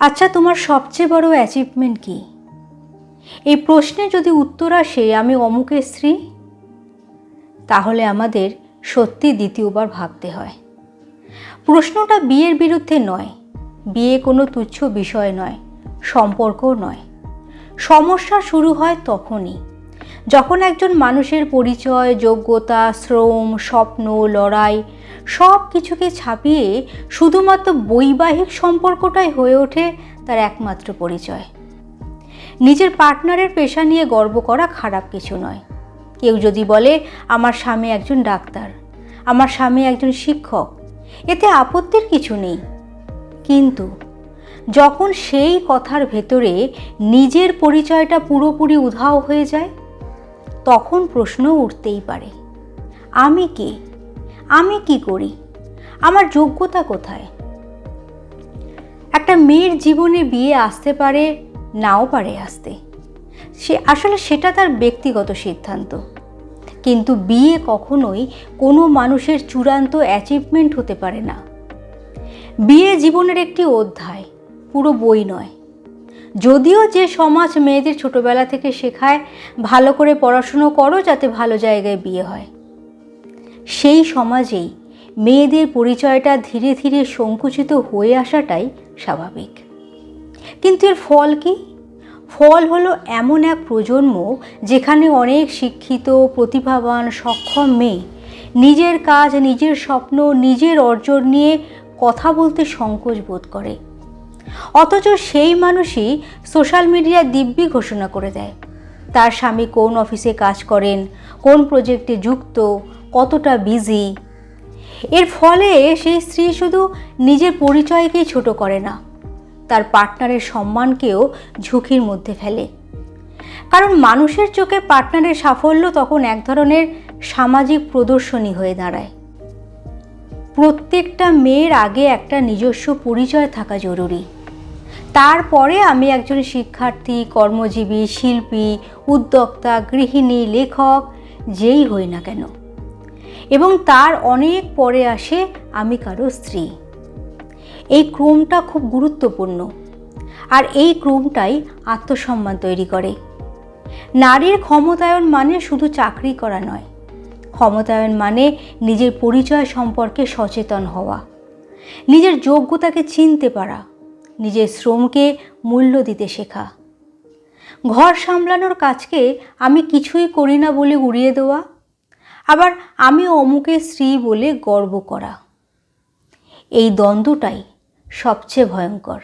আচ্ছা, তোমার সবচেয়ে বড় অ্যাচিভমেন্ট কি? এই প্রশ্নে যদি উত্তর আসে আমি অমুকের স্ত্রী, তাহলে আমাদের সত্যি দ্বিতীয়বার ভাবতে হয়। প্রশ্নটা বিয়ের বিরুদ্ধে নয়, বিয়ে কোনো তুচ্ছ বিষয় নয়, সম্পর্কও নয়। সমস্যা শুরু হয় তখনই যখন একজন মানুষের পরিচয়, যোগ্যতা, শ্রম, স্বপ্ন, লড়াই সব কিছুকে ছাপিয়ে শুধুমাত্র বৈবাহিক সম্পর্কটাই হয়ে ওঠে তার একমাত্র পরিচয়। নিজের পার্টনারের পেশা নিয়ে গর্ব করা খারাপ কিছু নয়। কেউ যদি বলে আমার স্বামী একজন ডাক্তার, আমার স্বামী একজন শিক্ষক, এতে আপত্তির কিছু নেই। কিন্তু যখন সেই কথার ভেতরে নিজের পরিচয়টা পুরোপুরি উধাও হয়ে যায়, তখন প্রশ্ন উঠতেই পারে, আমি কে? আমি কি করি? আমার যোগ্যতা কোথায়? একটা মেয়ের জীবনে বিয়ে আসতে পারে, নাও পারে আসতে, সেটা তার ব্যক্তিগত সিদ্ধান্ত। কিন্তু বিয়ে কখনোই কোনো মানুষের চূড়ান্ত অ্যাচিভমেন্ট হতে পারে না। বিয়ে জীবনের একটি অধ্যায়, পুরো বই নয়। যদিও যে সমাজ মেয়েদের ছোটবেলা থেকে শেখায় ভালো করে পড়াশুনো করো যাতে ভালো জায়গায় বিয়ে হয়, সেই সমাজেই মেয়েদের পরিচয়টা ধীরে ধীরে সংকুচিত হয়ে আসাটাই স্বাভাবিক। কিন্তু এর ফল কি? ফল হলো এমন এক প্রজন্ম যেখানে অনেক শিক্ষিত, প্রতিভাবান, সক্ষম মেয়ে নিজের কাজ, নিজের স্বপ্ন, নিজের অর্জন নিয়ে কথা বলতে সংকোচ বোধ করে। অথচ সেই মানুষই সোশ্যাল মিডিয়ায় দিব্যি ঘোষণা করে দেয় তার স্বামী কোন অফিসে কাজ করেন, কোন প্রজেক্টে যুক্ত, কতটা বিজি। এর ফলে সেই স্ত্রী শুধু নিজের পরিচয়কেই ছোট করে না, তার পার্টনারের সম্মানকেও ঝুঁকির মধ্যে ফেলে। কারণ মানুষের চোখে পার্টনারের সাফল্য তখন এক ধরনের সামাজিক প্রদর্শনী হয়ে দাঁড়ায়। প্রত্যেকটা মেয়ের আগে একটা নিজস্ব পরিচয় থাকা জরুরি। তারপরে আমি একজন শিক্ষার্থী, কর্মজীবী, শিল্পী, উদ্যোক্তা, গৃহিণী, লেখক, যেই হই না কেন। এবং তার অনেক পরে আসে আমি কারো স্ত্রী। এই ক্রমটা খুব গুরুত্বপূর্ণ, আর এই ক্রমটাই আত্মসম্মান তৈরি করে। নারীর ক্ষমতায়ন মানে শুধু চাকরি করা নয়, ক্ষমতায়ন মানে নিজের পরিচয় সম্পর্কে সচেতন হওয়া, নিজের যোগ্যতাকে চিনতে পারা, নিজের শ্রমকে মূল্য দিতে শেখা। ঘর সামলানোর কাজকে আমি কিছুই করি না বলে উড়িয়ে দেওয়া, আবার আমি অমুকের স্ত্রী বলে গর্ব করা। এই দ্বন্দ্বটাই সবচেয়ে ভয়ঙ্কর।